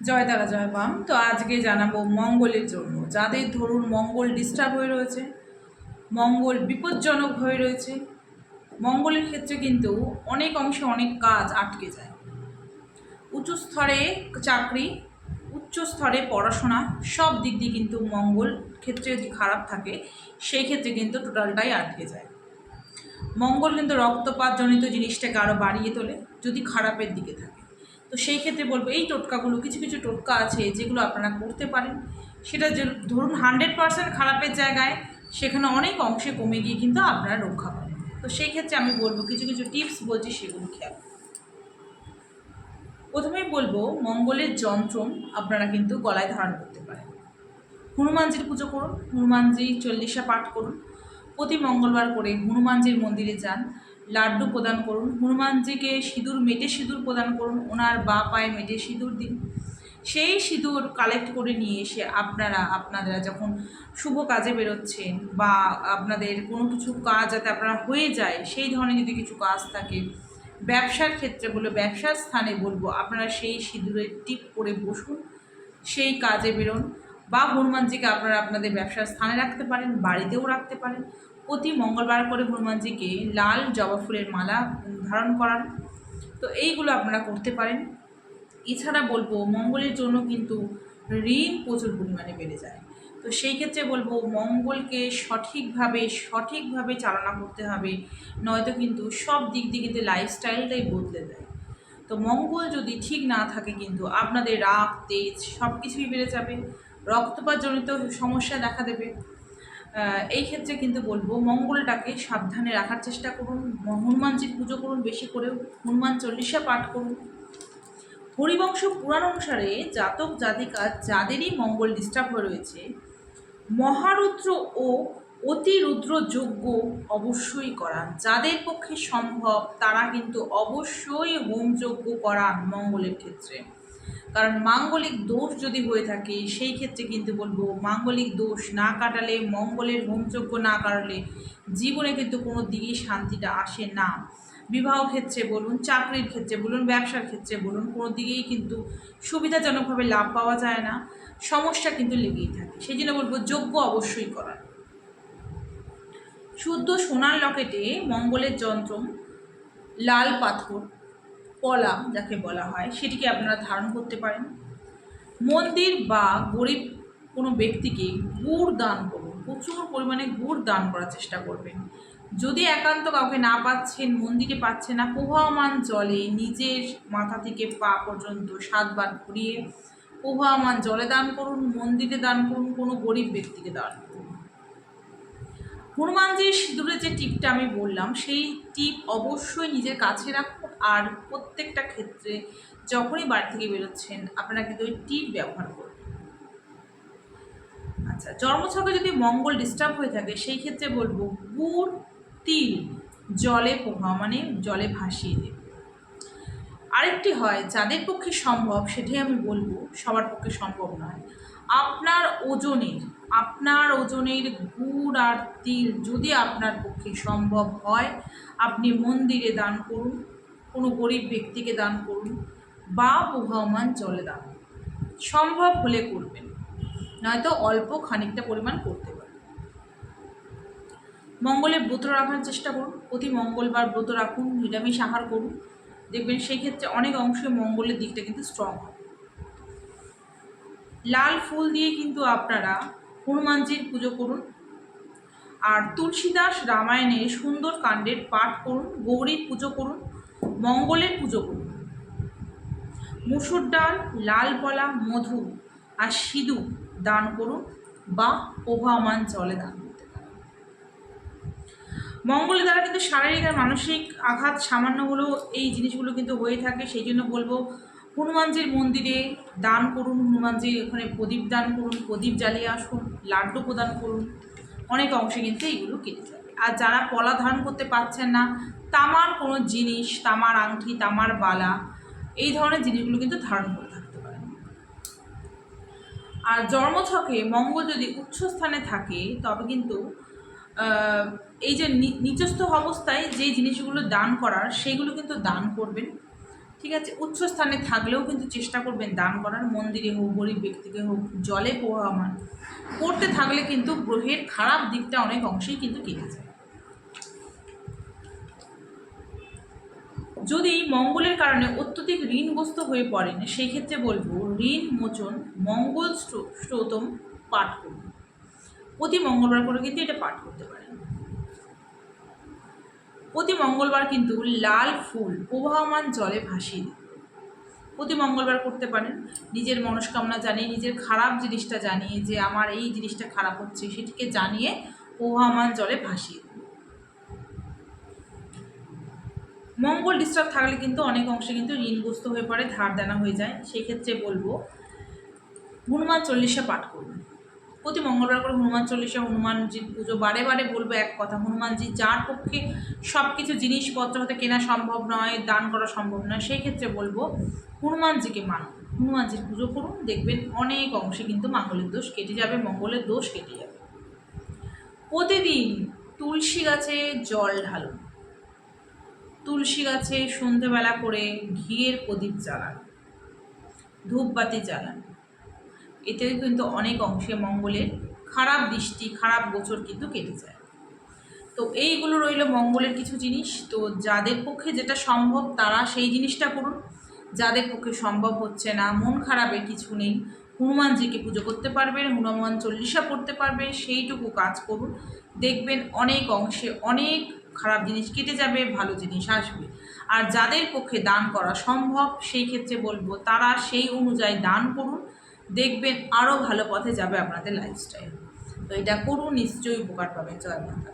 জয় তারা জয় বাম। তো আজকে জানাবো মঙ্গলের জন্য, যাদের ধরুন মঙ্গল ডিস্টার্ব হয়ে রয়েছে, মঙ্গল বিপজ্জনক হয়ে রয়েছে। মঙ্গলের ক্ষেত্রে কিন্তু অনেক অংশে অনেক কাজ আটকে যায়। উঁচু স্তরে চাকরি, উচ্চ স্তরে পড়াশোনা, সব দিক দিয়ে কিন্তু মঙ্গল ক্ষেত্রে যদি খারাপ থাকে সেই ক্ষেত্রে কিন্তু টোটালটাই আটকে যায়। মঙ্গল কিন্তু রক্তপাতজনিত জিনিসটাকে আরও বাড়িয়ে তোলে যদি খারাপের দিকে থাকে। তো সেই ক্ষেত্রে বলবো এই টোটকাগুলো, কিছু কিছু টোটকা আছে যেগুলো আপনারা করতে পারেন। সেটা যে ধরুন 100% খারাপের জায়গায়, সেখানে অনেক অংশে কমে গিয়ে কিন্তু আপনারা রক্ষা পাবেন। তো সেই ক্ষেত্রে আমি বলবো কিছু কিছু টিপস বলছি, সেগুলো খেয়াল। প্রথমেই বলবো মঙ্গলের যন্ত্র আপনারা কিন্তু গলায় ধারণ করতে পারেন। হনুমানজির পুজো করুন, হনুমানজি চল্লিশা পাঠ করুন। প্রতি মঙ্গলবার করে হনুমানজির মন্দিরে যান, লাড্ডু প্রদান করুন, হনুমানজিকে সিঁদুর মেটে সিঁদুর প্রদান করুন, ওনার বা পায়ে মেটে সিঁদুর দিন। সেই সিঁদুর কালেক্ট করে নিয়ে এসে আপনারা যখন শুভ কাজে বেরোচ্ছেন বা আপনাদের কোনো কিছু কাজ যাতে আপনারা হয়ে যায়, সেই ধরনের যদি কিছু কাজ থাকে, ব্যবসার ক্ষেত্রে বলবো, ব্যবসার স্থানে বলবো আপনারা সেই সিঁদুরের টিপ করে বসুন, সেই কাজে বেরোন। বা হনুমানজিকে আপনারা আপনাদের ব্যবসার স্থানে রাখতে পারেন, বাড়িতেও রাখতে পারেন। প্রতি মঙ্গলবার করে হনুমানজিকে লাল জবা ফুলের মালা ধারণ করান। তো এইগুলো আপনারা করতে পারেন। এছাড়া বলবো মঙ্গলের জন্য কিন্তু ঋণ প্রচুর পরিমাণে বেড়ে যায়। তো সেই ক্ষেত্রে বলবো মঙ্গলকে সঠিকভাবে চালনা করতে হবে, নয়তো কিন্তু সব দিক দিয়ে কিন্তু লাইফস্টাইলটাই বদলে দেয়। তো মঙ্গল যদি ঠিক না থাকে কিন্তু আপনাদের রাগ তেজ সব কিছুই বেড়ে যাবে, রক্তপাতজনিত সমস্যা দেখা দেবে। এই ক্ষেত্রে কিন্তু বলবো মঙ্গলটাকে সাবধানে রাখার চেষ্টা করুন। হনুমানজির পুজো করুন, বেশি করেও হনুমান চল্লিশা পাঠ করুন। হরিবংশ পুরাণ অনুসারে জাতক জাতিকা যাদেরই মঙ্গল ডিস্টার্ব হয়ে রয়েছে, মহারুদ্র ও অতিরুদ্র যজ্ঞ অবশ্যই করান। যাদের পক্ষে সম্ভব তারা কিন্তু অবশ্যই হোমযজ্ঞ করান মঙ্গলের ক্ষেত্রে। কারণ মাঙ্গলিক দোষ যদি হয়ে থাকে সেই ক্ষেত্রে কিন্তু বলবো মাঙ্গলিক দোষ না কাটালে, মঙ্গলের হোমযজ্ঞ না কাটালে জীবনে কিন্তু কোনো দিকেই শান্তিটা আসে না। বিবাহ ক্ষেত্রে বলুন, চাকরির ক্ষেত্রে বলুন, ব্যবসার ক্ষেত্রে বলুন, কোনো দিকেই কিন্তু সুবিধাজনকভাবে লাভ পাওয়া যায় না, সমস্যা কিন্তু লেগেই থাকে। সেই জন্য বলবো যজ্ঞ অবশ্যই করার। শুদ্ধ সোনার লকেটে মঙ্গলের যন্ত্র, লাল পাথর, পলা যাকে বলা হয়, সেটিকে আপনারা ধারণ করতে পারেন। মন্দির বা গরিব কোনো ব্যক্তিকে গুড় দান করুন, প্রচুর পরিমাণে গুড় দান করার চেষ্টা করবেন। যদি একান্ত কাউকে না পাচ্ছেন, মন্দিরে পাচ্ছে না, প্রবাহমান জলে নিজের মাথা থেকে পা পর্যন্ত 7 বার ঘুরিয়ে প্রবাহমান জলে দান করুন, মন্দিরে দান করুন, কোনো গরিব ব্যক্তিকে দান করুন। হনুমানজির সিঁদুরের যে টিপটা আমি বললাম, সেই টিপ অবশ্যই নিজের কাছে রাখুন। আর প্রত্যেকটা ক্ষেত্রে যখনই বাড়ি থেকে বেরোচ্ছেন আপনারা কিন্তু ওই টিপ ব্যবহার করুন। আচ্ছা, জন্মছকে যদি মঙ্গল ডিস্টার্ব হয়ে থাকে সেই ক্ষেত্রে বলবো গুড় তিল জলে মানে জলে ভাসিয়ে দেবে। আরেকটি হয় যাদের পক্ষে সম্ভব, সেটাই আমি বলবো, সবার পক্ষে সম্ভব নয়। আপনার ওজনের গুড় আর তিল যদি আপনার পক্ষে সম্ভব হয়, আপনি মন্দিরে দান করুন, কোনো গরিব ব্যক্তিকে দান করুন, বা প্রবাহমান জলে দান করুন। সম্ভব হলে করবেন, নয়তো অল্প খানিকটা পরিমাণ করতে পারেন। মঙ্গলে ব্রত রাখার চেষ্টা করুন, প্রতি মঙ্গলবার ব্রত রাখুন, নিরামিষ আহার করুন, দেখবেন সেই ক্ষেত্রে অনেক অংশে মঙ্গলের দিকটা কিন্তু স্ট্রং হবে। লাল ফুল দিয়ে কিন্তু আপনারা হনুমানজির পুজো করুন। আর তুলসীদাস রামায়ণের সুন্দর কাণ্ডের পাঠ করুন, গৌরীর পুজো করুন, মঙ্গলের পুজো করুন। মুসুর ডাল, লাল বলা, মধু আর সিঁদুর দান করুন, বা প্রবাহমান জলে দান করতে পারেন। মঙ্গলের দ্বারা কিন্তু শারীরিক আর মানসিক আঘাত সামান্য হলেও এই জিনিসগুলো কিন্তু হয়ে থাকে। সেই জন্য বলবো হনুমানজির মন্দিরে দান করুন, হনুমানজির ওখানে প্রদীপ দান করুন, প্রদীপ জ্বালিয়ে আসুন, লাড্ডু প্রদান করুন, অনেক অংশে কিন্তু এইগুলো কেটে যাবে। আর যারা পলা ধারণ করতে পারছেন না, তামার কোনো জিনিস, তামার আংটি, তামার বালা, এই ধরনের জিনিসগুলো কিন্তু ধারণ করে থাকতে পারেন। আর জন্মছকে মঙ্গল যদি উচ্চ স্থানে থাকে তবে কিন্তু এই যে নিচস্থ অবস্থায় যে জিনিসগুলো দান করার, সেগুলো কিন্তু দান করবেন। ঠিক ঠিক আছে, উচ্চ স্থানে থাকলেও কিন্তু চেষ্টা করবেন দান করার, মন্দিরে হোক, গরিব ব্যক্তিকে হোক, জলে প্রবাহমান করতে থাকলে কিন্তু গ্রহের খারাপ দিকটা অনেক অংশেই কিন্তু কেটে যায়। যদি মঙ্গলের কারণে অত্যধিক ঋণগ্রস্ত হয়ে পড়েন, সেই ক্ষেত্রে বলবো ঋণ মোচন মঙ্গল স্তোত্রম পাঠ করুন। প্রতি মঙ্গলবার করে কিন্তু এটা পাঠ করতে পারেন। প্রতি মঙ্গলবার কিন্তু লাল ফুল প্রবাহমান জলে ভাসিয়ে দিন। প্রতি মঙ্গলবার করতে পারেন। নিজের মনস্কামনা জানিয়ে, নিজের খারাপ জিনিসটা জানিয়ে, যে আমার এই জিনিসটা খারাপ হচ্ছে সেটিকে জানিয়ে প্রবাহমান জলে ভাসিয়ে দিন। মঙ্গল ডিস্টার্ব থাকলে কিন্তু অনেক অংশে কিন্তু ঋণগ্রস্ত হয়ে পড়ে, ধার দেনা হয়ে যায়। সেই ক্ষেত্রে বলবো হনুমান চল্লিশা পাঠ করুন। প্রতি মঙ্গলবার করে হনুমান চল্লিশা, হনুমানজির পুজো। বারে বারে বলবো এক কথা, হনুমানজি যার পক্ষে সব কিছু জিনিসপত্র হতে কেনা সম্ভব নয়, দান করা সম্ভব নয়, সেই ক্ষেত্রে বলবো হনুমানজিকে মানুন, হনুমানজির পুজো করুন। দেখবেন অনেক অংশে কিন্তু মঙ্গলের দোষ কেটে যাবে, মঙ্গলের দোষ কেটে যাবে। প্রতিদিন তুলসী গাছে জল ঢালুন। তুলসী গাছে সন্ধেবেলা করে ঘিয়ের প্রদীপ জ্বালান, ধূপবাতি জ্বালান। এতে কিন্তু অনেক অংশে মঙ্গলের খারাপ দৃষ্টি, খারাপ গোচর কিন্তু কেটে যায়। তো এইগুলো রইল মঙ্গলের কিছু জিনিস। তো যাদের পক্ষে যেটা সম্ভব তারা সেই জিনিসটা করুন, যাদের পক্ষে সম্ভব হচ্ছে না, মন খারাপের কিছু নেই, হনুমানজিকে পুজো করতে পারবেন, হনুমান চল্লিশা পড়তে পারবেন, সেইটুকু কাজ করুন। দেখবেন অনেক অংশে অনেক খারাপ জিনিস কেটে যাবে, ভালো জিনিস আসবে। আর যাদের পক্ষে দান করা সম্ভব সেই ক্ষেত্রে বলবো তারা সেই অনুযায়ী দান করুন, দেখবেন আরও ভালো পথে যাবে আপনাদের লাইফস্টাইল। তো এটা করুন, নিশ্চয়ই উপকার পাবেন। জয় মাতা।